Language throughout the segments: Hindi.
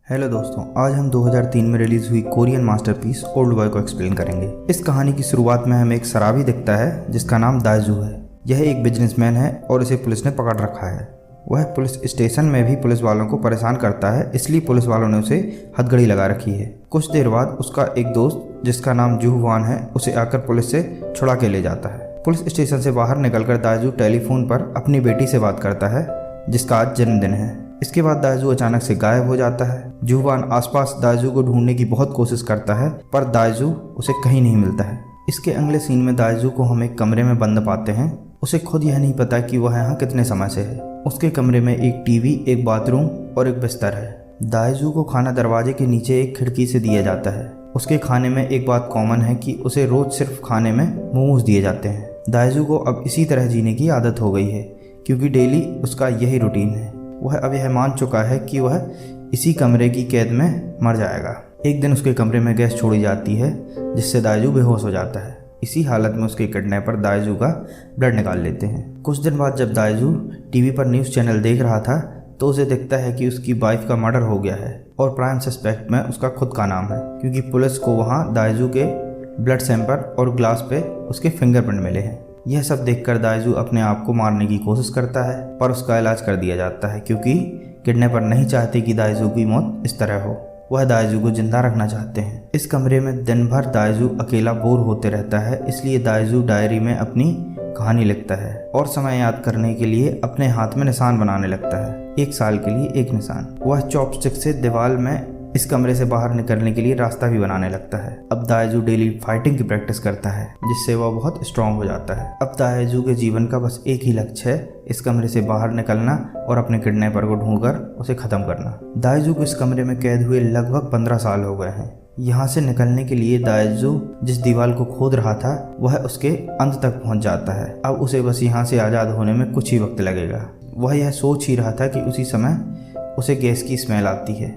हेलो दोस्तों, आज हम 2003 में रिलीज हुई कोरियन मास्टरपीस ओल्ड बॉय को एक्सप्लेन करेंगे। इस कहानी की शुरुआत में हमें एक शराबी दिखता है जिसका नाम दायजू है। यह एक बिजनेसमैन है और इसे पुलिस ने पकड़ रखा है। वह पुलिस स्टेशन में भी पुलिस वालों को परेशान करता है, इसलिए पुलिस वालों ने उसे हथकड़ी लगा रखी है। कुछ देर बाद उसका एक दोस्त जिसका नाम जूहवान है उसे आकर पुलिस से छुड़ा के ले जाता है। पुलिस स्टेशन से बाहर निकलकर दायजू टेलीफोन पर अपनी बेटी से बात करता है जिसका आज जन्मदिन है। इसके बाद दायजू अचानक से गायब हो जाता है। जूहवान आसपास दायजू को ढूंढने की बहुत कोशिश करता है पर दायजू उसे कहीं नहीं मिलता है। इसके अगले सीन में दायजू को हम एक कमरे में बंद पाते हैं। उसे खुद यह नहीं पता कि वह यहाँ कितने समय से है। उसके कमरे में एक टीवी, एक बाथरूम और एक बिस्तर है। दायजू को खाना दरवाजे के नीचे एक खिड़की से दिया जाता है। उसके खाने में एक बात कॉमन है कि उसे रोज सिर्फ खाने में मोमोज दिए जाते हैं। दायजू को अब इसी तरह जीने की आदत हो गई है क्योंकि डेली उसका यही रूटीन है। वह अब यह मान चुका है कि वह इसी कमरे की कैद में मर जाएगा। एक दिन उसके कमरे में गैस छोड़ी जाती है जिससे दायजू बेहोश हो जाता है। इसी हालत में उसके किडनैपर दायजू का ब्लड निकाल लेते हैं। कुछ दिन बाद जब दायजू टीवी पर न्यूज़ चैनल देख रहा था तो उसे दिखता है कि उसकी वाइफ का मर्डर हो गया है और प्राइम सस्पेक्ट में उसका खुद का नाम है क्योंकि पुलिस को वहाँ दायजू के ब्लड सैंपल और ग्लास पे उसके फिंगरप्रिंट मिले हैं। यह सब देखकर दायजू अपने आप को मारने की कोशिश करता है पर उसका इलाज कर दिया जाता है क्योंकि किडनैपर नहीं चाहते कि दायजू की मौत इस तरह हो। वह दायजू को जिंदा रखना चाहते हैं। इस कमरे में दिन भर दायजू अकेला बोर होते रहता है, इसलिए दायजू डायरी में अपनी कहानी लिखता है और समय याद करने के लिए अपने हाथ में निशान बनाने लगता है। 1 साल के लिए एक निशान। वह चॉपस्टिक से दीवार में इस कमरे से बाहर निकलने के लिए रास्ता भी बनाने लगता है। अब दायजू डेली फाइटिंग की प्रैक्टिस करता है जिससे वह बहुत स्ट्रांग हो जाता है। अब दायजू के जीवन का बस एक ही लक्ष्य है, इस कमरे से बाहर निकलना और अपने किडनैपर को ढूंढकर उसे खत्म करना। दायजू को इस कमरे में कैद हुए लगभग 15 साल हो गए हैं। यहाँ से निकलने के लिए दायजू जिस दीवार को खोद रहा था वह उसके अंत तक पहुँच जाता है। अब उसे बस यहाँ से आज़ाद होने में कुछ ही वक्त लगेगा। वह यह सोच ही रहा था कि उसी समय उसे गैस की स्मेल आती है।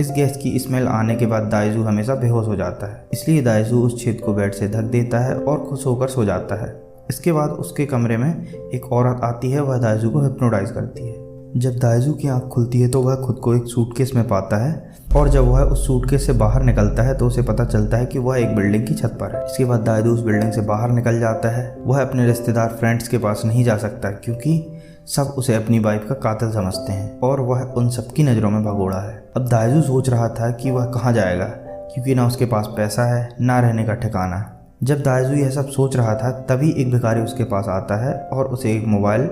इस गैस की स्मेल आने के बाद दायजू हमेशा बेहोश हो जाता है, इसलिए दायजू उस छेद को बेड से ढक देता है और खुश होकर सो जाता है। इसके बाद उसके कमरे में एक औरत आती है। वह दायजू को हिप्नोटाइज करती है। जब दायजू की आंख खुलती है तो वह खुद को एक सूटकेस में पाता है और जब वह उस सूटकेस से बाहर निकलता है तो उसे पता चलता है कि वह एक बिल्डिंग की छत पर है। इसके बाद दायजू उस बिल्डिंग से बाहर निकल जाता है। वह अपने रिश्तेदार फ्रेंड्स के पास नहीं जा सकता क्योंकि सब उसे अपनी वाइफ का कातिल समझते हैं और वह उन सबकी नज़रों में भगोड़ा है। अब दायजू सोच रहा था कि वह कहाँ जाएगा क्योंकि ना उसके पास पैसा है ना रहने का ठिकाना। जब दायजू यह सब सोच रहा था तभी एक भिखारी उसके पास आता है और उसे एक मोबाइल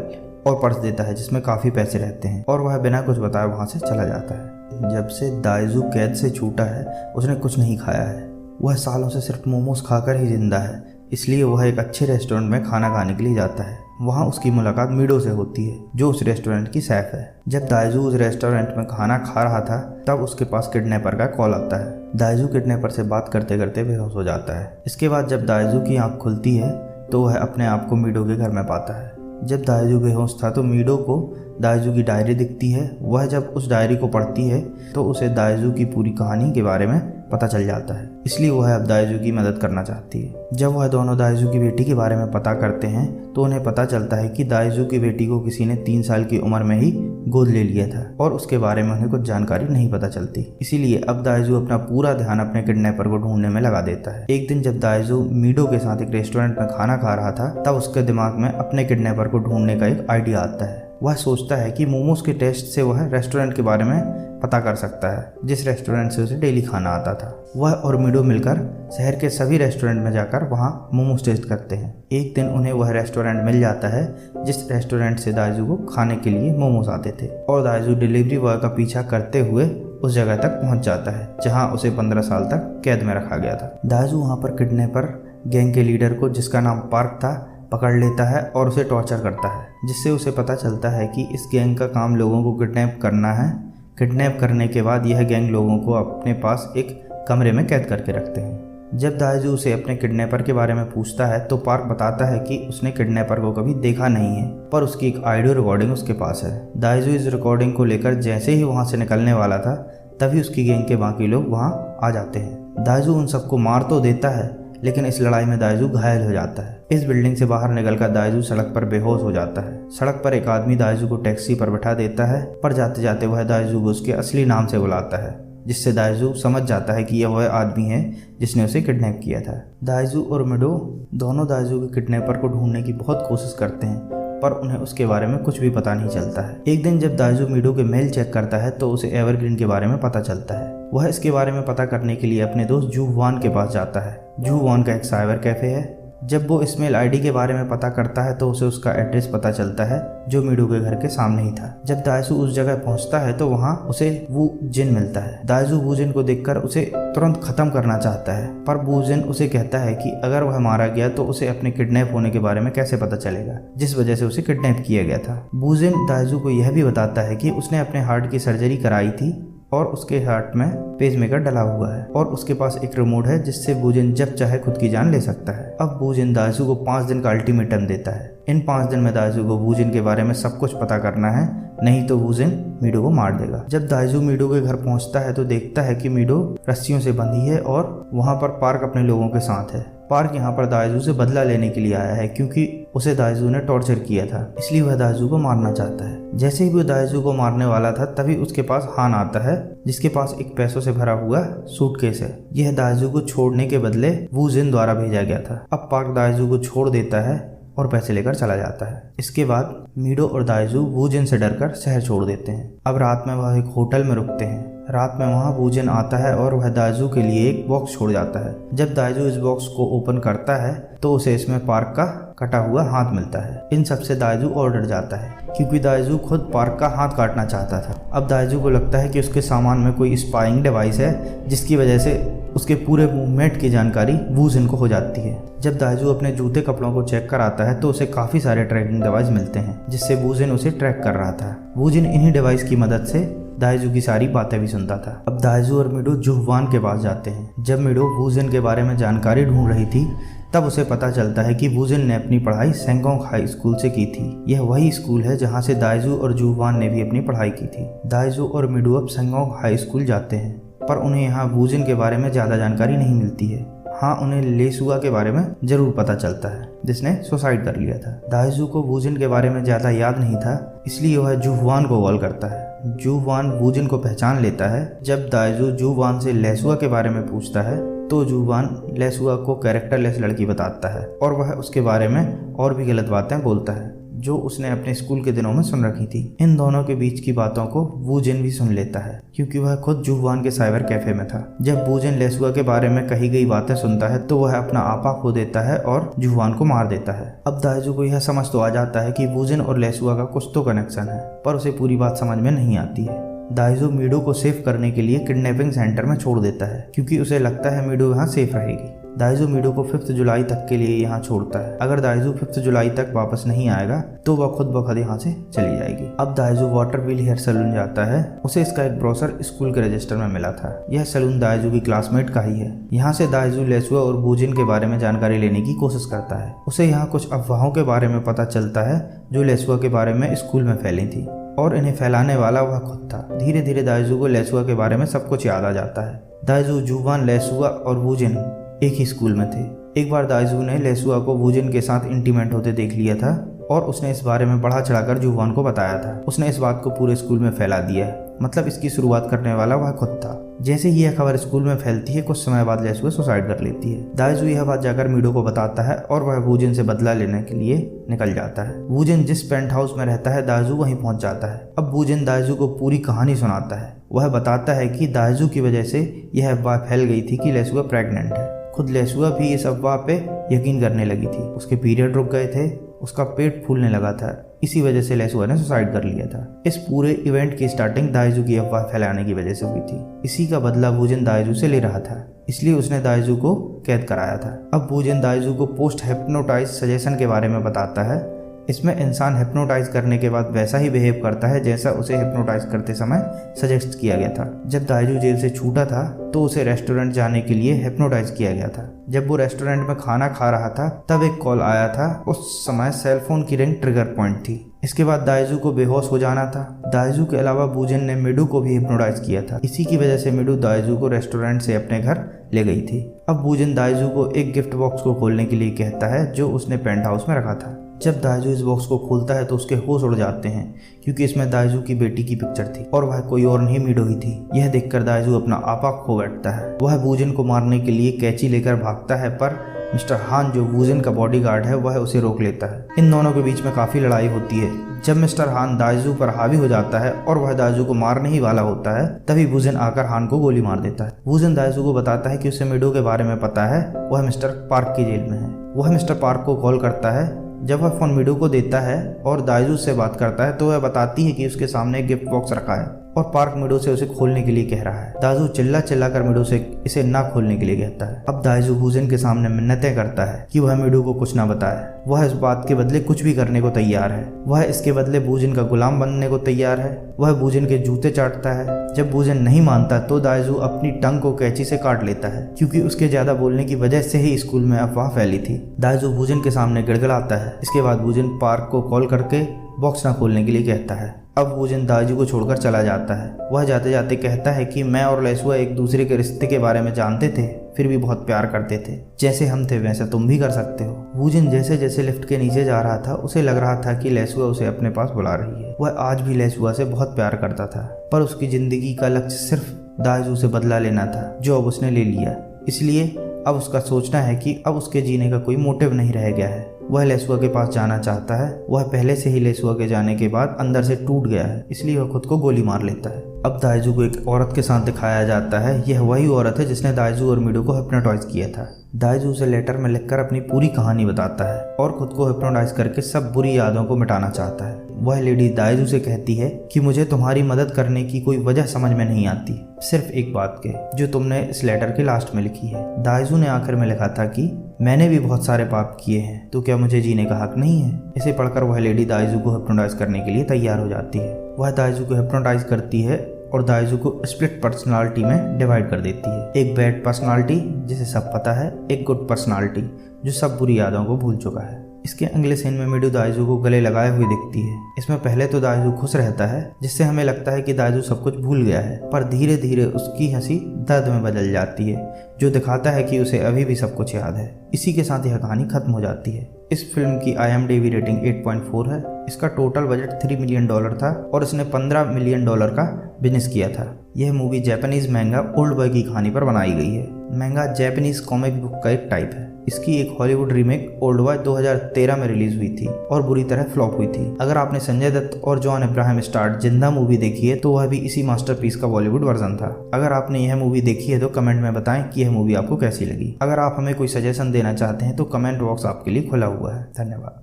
और पर्स देता है जिसमें काफ़ी पैसे रहते हैं और वह बिना कुछ बताए वहाँ से चला जाता है। जब से दायजू कैद से छूटा है उसने कुछ नहीं खाया है। वह सालों से सिर्फ मोमोज खाकर ही जिंदा है, इसलिए वह एक अच्छे रेस्टोरेंट में खाना खाने के लिए जाता है। वहाँ उसकी मुलाकात मीडो से होती है जो उस रेस्टोरेंट की शेफ है। जब दायजू उस रेस्टोरेंट में खाना खा रहा था तब उसके पास किडनैपर का कॉल आता है। दायजू किडनैपर से बात करते करते बेहोश हो जाता है। इसके बाद जब दायजू की आंख खुलती है तो वह अपने आप को मीडो के घर में पाता है। जब दायजू बेहोश था तो मीडो को दायजू की डायरी दिखती है। वह जब उस डायरी को पढ़ती है तो उसे दायजू की पूरी कहानी के बारे में पता चल जाता है, इसलिए वह अब दायजू की मदद करना चाहती है। जब वह दोनों दायजू की बेटी के बारे में पता करते हैं तो उन्हें पता चलता है कि दायजू की बेटी को किसी ने 3 साल की उम्र में ही गोद ले लिया था और उसके बारे में उन्हें कुछ जानकारी नहीं पता चलती। इसीलिए अब दायजू अपना पूरा ध्यान अपने किडनैपर को ढूंढने में लगा देता है। एक दिन जब दायजू मीडो के साथ एक रेस्टोरेंट में खाना खा रहा था तब उसके दिमाग में अपने किडनैपर को ढूंढने का एक आइडिया आता है। वह सोचता है कि मोमोज के टेस्ट से वह रेस्टोरेंट के बारे में पता कर सकता है जिस रेस्टोरेंट से उसे डेली खाना आता था। वह और मीडो मिलकर शहर के सभी रेस्टोरेंट में जाकर वहाँ मोमोज टेस्ट करते हैं। एक दिन उन्हें वह रेस्टोरेंट मिल जाता है जिस रेस्टोरेंट से दायजू को खाने के लिए मोमोज आते थे और दायजू डिलीवरी बॉय का पीछा करते हुए उस जगह तक पहुँच जाता है जहाँ उसे 15 साल तक कैद में रखा गया था। दायजू वहाँ पर किडनैपर गैंग के लीडर को, जिसका नाम पार्क था, पकड़ लेता है और उसे टॉर्चर करता है जिससे उसे पता चलता है कि इस गैंग का काम लोगों को किडनैप करना है। किडनैप करने के बाद यह गैंग लोगों को अपने पास एक कमरे में कैद करके रखते हैं। जब दायजू उसे अपने किडनैपर के बारे में पूछता है तो पार्क बताता है कि उसने किडनैपर को कभी देखा नहीं है पर उसकी एक ऑडियो रिकॉर्डिंग उसके पास है। दायजू इस रिकॉर्डिंग को लेकर जैसे ही वहाँ से निकलने वाला था तभी उसकी गैंग के बाकी लोग वहाँ आ जाते हैं। दायजू उन सबको मार तो देता है लेकिन इस लड़ाई में दायजू घायल हो जाता है। इस बिल्डिंग से बाहर निकलकर दायजू सड़क पर बेहोश हो जाता है। सड़क पर एक आदमी दायजू को टैक्सी पर बैठा देता है पर जाते जाते वह दायजू को उसके असली नाम से बुलाता है जिससे दाइजू समझ जाता है कि यह वह आदमी है जिसने उसे किडनैप किया था। दाइजू और मिडो दोनों दाइजू के किडनैपर को ढूंढने की बहुत कोशिश करते हैं, पर उन्हें उसके बारे में कुछ भी पता नहीं चलता है। एक दिन जब दाइजू मिडो के मेल चेक करता है तो उसे एवरग्रीन के बारे में पता चलता है। वह इसके बारे में पता करने के लिए अपने दोस्त जू वान के पास जाता है। जू वान का एक साइबर कैफे है। जब वो इसमेल आईडी के बारे में पता करता है तो उसे उसका एड्रेस पता चलता है जो मिडो के घर के सामने ही था। जब दाइजू उस जगह पहुंचता है तो वहां उसे वू जिन मिलता है। दाइजू वू जिन को देखकर उसे तुरंत खत्म करना चाहता है, पर वू जिन उसे कहता है कि अगर वह मारा गया तो उसे अपने किडनैप होने के बारे में कैसे पता चलेगा, जिस वजह से उसे किडनैप किया गया था। वू जिन दाइजू को यह भी बताता है कि उसने अपने हार्ट की सर्जरी कराई थी और उसके हार्ट में पेसमेकर डला हुआ है और उसके पास एक रिमोट है जिससे वूजिन जब चाहे खुद की जान ले सकता है। अब वूजिन दाइजू को 5 दिन का अल्टीमेटम देता है। इन 5 दिन में दाइजू को वूजिन के बारे में सब कुछ पता करना है, नहीं तो वूजिन मिडो को मार देगा। जब दाइजू मिडो के घर पहुंचता है तो देखता है कि मिडो रस्सियों से बंधी है और वहां पर पार्क अपने लोगों के साथ है। पार्क यहाँ पर दाइजू से बदला लेने के लिए आया है क्योंकि उसे दाइजू ने टॉर्चर किया था, इसलिए वह दाइजू को मारना चाहता है। जैसे ही वो दाइजू को मारने वाला था तभी उसके पास हान आता है जिसके पास एक पैसों से भरा हुआ सूटकेस है। यह दाइजू को छोड़ने के बदले वू जिन द्वारा भेजा गया था। अब पार्क दाइजू को छोड़ देता है और पैसे लेकर चला जाता है। इसके बाद मिडो और दाइजू वू जिन से डरकर शहर छोड़ देते हैं। अब रात में वह एक होटल में रुकते हैं। रात में वहाँ वू जिन आता है और वह दाइजू के लिए एक बॉक्स छोड़ जाता है। जब दाइजू इस बॉक्स को ओपन करता है तो उसे इसमें पार्क का कटा हुआ हाथ मिलता है। इन सब से दाइजू और डर जाता है क्योंकि दाइजू खुद पार्क का हाथ काटना चाहता था। अब दाइजू को लगता है कि उसके सामान में कोई स्पाइंग डिवाइस है जिसकी वजह से उसके पूरे मूवमेंट की जानकारी वू जिन को हो जाती है। जब दाइजू अपने जूते कपड़ों को चेक कराता है तो उसे काफी सारे ट्रैकिंग डिवाइस मिलते हैं जिससे वू जिन उसे ट्रैक कर रहा था। वू जिन इन्हीं डिवाइस की मदद से दाइजू की सारी बातें भी सुनता था। अब दाइजू और मिडो जू वान के पास जाते हैं। जब मिडो वू जिन के बारे में जानकारी ढूंढ रही थी तब उसे पता चलता है कि वू जिन ने अपनी पढ़ाई सेंगोंग हाई स्कूल से की थी। यह वही स्कूल है जहां से दाइजू और जू वान ने भी अपनी पढ़ाई की थी। दाइजू और मिडो अब सेंगोंग हाई स्कूल जाते हैं, पर उन्हें यहाँ वू जिन के बारे में ज्यादा जानकारी नहीं मिलती है। हाँ, उन्हें लेसुआ के बारे में जरूर पता चलता है जिसने सुसाइड कर लिया था। दाइजू को वू जिन के बारे में ज्यादा याद नहीं था, इसलिए वह जू वान को कॉल करता है। जू वान वू जिन को पहचान लेता है। जब दाइजू जू वान से लेसुआ के बारे में पूछता है तो जू वान लेसुआ को कैरेक्टरलेस लड़की बताता है और वह उसके बारे में और भी गलत बातें बोलता है जो उसने अपने स्कूल के दिनों में सुन रखी थी। इन दोनों के बीच की बातों को वू जिन भी सुन लेता है क्योंकि वह खुद जू वान के साइबर कैफे में था। जब वू जिन लेसुआ के बारे में कही गई बातें सुनता है तो वह अपना आपा खो देता है और जू वान को मार देता है। अब दाइजू को यह समझ तो आ जाता है कि वू जिन और लेसुआ का कुछ तो कनेक्शन है, पर उसे पूरी बात समझ में नहीं आती है। दाइजू मिडो को सेफ करने के लिए किडनैपिंग सेंटर में छोड़ देता है क्योंकि उसे लगता है मिडो यहाँ सेफ रहेगी। दाइजू मिडो को 5 जुलाई तक के लिए यहाँ छोड़ता है। अगर दाइजू 5 जुलाई तक वापस नहीं आएगा तो वह खुद ब खुद यहाँ से चली जाएगी। अब दाइजू वाटरव्हील हेयर सैलून जाता है। उसे इसका एक ब्रोशर स्कूल के रजिस्टर में मिला था। यह सैलून दाइजू की क्लासमेट का ही है। यहाँ से दाइजू लेसुआ और वू जिन के बारे में जानकारी लेने की कोशिश करता है। उसे यहाँ कुछ अफवाहों के बारे में पता चलता है जो लेसुआ के बारे में स्कूल में फैली थी और इन्हें फैलाने वाला वह खुद था। धीरे धीरे दाइजू को लेसुआ के बारे में सब कुछ याद आ जाता है। दाइजू, जू वान, लेसुआ और वू जिन एक ही स्कूल में थे। एक बार दाइजू ने लेसुआ को वू जिन के साथ इंटीमेट होते देख लिया था और उसने इस बारे में बढ़ा चढ़ाकर जू वान को बताया था। उसने इस बात को पूरे स्कूल में फैला दिया है, मतलब इसकी शुरुआत करने वाला वह खुद था। जैसे ही यह खबर स्कूल में फैलती है कुछ समय बाद लेसुआ सुसाइड कर लेती है। दाइजू यह बात जाकर मिडो को बताता है और वह वू जिन से बदला लेने के लिए निकल जाता है। वू जिन जिस पेंट हाउस में रहता है दाइजू वहीं पहुंच जाता है। अब वू जिन दाइजू को पूरी कहानी सुनाता है। वह बताता है कि दाइजू की वजह से यह अफवाह फैल गई थी कि लेसुआ प्रेग्नेंट है। खुद लेसुआ भी इस अफवाह पे यकीन करने लगी थी। उसके पीरियड रुक गए थे, उसका पेट फूलने लगा था, इसी वजह से लेसुआ ने सुसाइड कर लिया था। इस पूरे इवेंट की स्टार्टिंग दाइजू की अफवाह फैलाने की वजह से हुई थी। इसी का बदला वू जिन दाइजू से ले रहा था, इसलिए उसने दाइजू को कैद कराया था। अब वू जिन दाइजू को पोस्ट हिप्नोटाइज सजेशन के बारे में बताता है। इसमें इंसान हिप्नोटाइज करने के बाद वैसा ही बिहेव करता है जैसा उसे हिप्नोटाइज करते समय सजेस्ट किया गया था। जब दाइजू जेल से छूटा था तो उसे रेस्टोरेंट जाने के लिए हिप्नोटाइज किया गया था। जब वो रेस्टोरेंट में खाना खा रहा था तब एक कॉल आया था। उस समय सेलफोन की रिंग ट्रिगर पॉइंट थी। इसके बाद दाइजू को बेहोश हो जाना था। दाइजू के अलावा वू जिन ने मिडो को भी हिप्नोटाइज किया था। इसी की वजह से मिडो दाइजू को रेस्टोरेंट से अपने घर ले गई थी। अब वू जिन दाइजू को एक गिफ्ट बॉक्स को खोलने के लिए कहता है जो उसने पेंट हाउस में रखा था। जब दाइजू इस बॉक्स को खोलता है तो उसके होश उड़ जाते हैं, क्योंकि इसमें दाइजू की बेटी की पिक्चर थी और वह कोई और नहीं मीडो ही थी। यह देखकर दाइजू अपना आपा खो बैठता है। वह वूजन को मारने के लिए कैंची लेकर भागता है, पर मिस्टर हान जो वूजन का बॉडीगार्ड है वह उसे रोक लेता है। इन दोनों के बीच में काफी लड़ाई होती है। जब मिस्टर हान दाइजू पर हावी हो जाता है और वह दाइजू को मारने ही वाला होता है, तभी वूजन आकर हान को गोली मार देता है। वूजन दाइजू को बताता है कि उसे मीडो के बारे में पता है, वह मिस्टर पार्क की जेल में है। वह मिस्टर पार्क को कॉल करता है। जब वह फोन मीडो को देता है और दाइजू से बात करता है तो वह बताती है कि उसके सामने एक गिफ्ट बॉक्स रखा है और पार्क मीडो से उसे खोलने के लिए कह रहा है। दाइजू चिल्ला चिल्ला कर मीडो से इसे ना खोलने के लिए कहता है। अब दाइजू वूजन के सामने मिन्नतें करता है कि वह मीडो को कुछ ना बताए। वह इस बात के बदले कुछ भी करने को तैयार है। वह इसके बदले वूजन का गुलाम बनने को तैयार है। वह वूजन के जूते चाटता है। जब वूजन नहीं मानता तो दाइजू अपनी टंग को कैंची से काट लेता है, क्योंकि उसके ज्यादा बोलने की वजह से ही स्कूल में अफवाह फैली थी। दाइजू वूजन के सामने गिड़गिड़ाता है। इसके बाद वूजन पार्क को कॉल करके बॉक्स ना खोलने के लिए कहता है। अब वूजन दाइजू को छोड़कर चला जाता है। वह जाते जाते कहता है कि मैं और लेसुआ एक दूसरे के रिश्ते के बारे में जानते थे, फिर भी बहुत प्यार करते थे। जैसे हम थे वैसे तुम भी कर सकते हो। वूजन जैसे जैसे लिफ्ट के नीचे जा रहा था उसे लग रहा था कि लेसुआ उसे अपने पास बुला रही है। वह आज भी लेसुआ से बहुत प्यार करता था, पर उसकी जिंदगी का लक्ष्य सिर्फ दाइजू से बदला लेना था, जो अब उसने ले लिया। इसलिए अब उसका सोचना है कि अब उसके जीने का कोई मोटिव नहीं रह गया है। वह लेसुआ के पास जाना चाहता है। वह पहले से ही लेसुआ के जाने के बाद अंदर से टूट गया है, इसलिए वह खुद को गोली मार लेता है। अब दाइजू को एक औरत के साथ दिखाया जाता है। यह वही औरत है जिसने दाइजू और मीडो को हिप्नोटाइज किया था। दाइजू उसे लेटर में लिखकर अपनी पूरी कहानी बताता है और खुद को हिप्नोटाइज करके सब बुरी यादों को मिटाना चाहता है। वह लेडी दाइजू से कहती है कि मुझे तुम्हारी मदद करने की कोई वजह समझ में नहीं आती, सिर्फ एक बात के, जो तुमने इस लेटर के लास्ट में लिखी है। दाइजू ने आखिर में लिखा था कि मैंने भी बहुत सारे पाप किए हैं, तो क्या मुझे जीने का हक नहीं है। इसे पढ़कर वह लेडी दाइजू को हिप्नोटाइज करने के लिए तैयार हो जाती है। वह दाइजू को हिप्नोटाइज करती है और दाइजू को स्प्लिट पर्सनालिटी में डिवाइड कर देती है। एक बैड पर्सनालिटी जिसे सब पता है, एक गुड पर्सनालिटी जो सब बुरी यादों को भूल चुका है। इसके अगले सीन में मीडो दाइजू को गले लगाए हुए दिखती है। इसमें पहले तो दाइजू खुश रहता है, जिससे हमें लगता है कि दाइजू सब कुछ भूल गया है, पर धीरे धीरे उसकी हंसी दर्द में बदल जाती है, जो दिखाता है कि उसे अभी भी सब कुछ याद है। इसी के साथ यह कहानी खत्म हो जाती है। इस फिल्म की IMDb रेटिंग 8.4 है। इसका टोटल बजट $3 मिलियन था और इसने $15 मिलियन का बिजनेस किया था। यह मूवी जापानीज मैंगा ओल्ड बॉय की कहानी पर बनाई गई है। मैंगा जापानीज कॉमिक बुक का एक टाइप है। इसकी एक हॉलीवुड रीमेक ओल्ड बॉय 2013 में रिलीज हुई थी और बुरी तरह फ्लॉप हुई थी। अगर आपने संजय दत्त और जॉन अब्राहम स्टार जिंदा मूवी देखी है तो वह भी इसी मास्टरपीस का बॉलीवुड वर्जन था। अगर आपने यह मूवी देखी है तो कमेंट में बताएं कि यह मूवी आपको कैसी लगी। अगर आप हमें कोई सजेशन देना चाहते हैं तो कमेंट बॉक्स आपके लिए खुला हुआ है। धन्यवाद।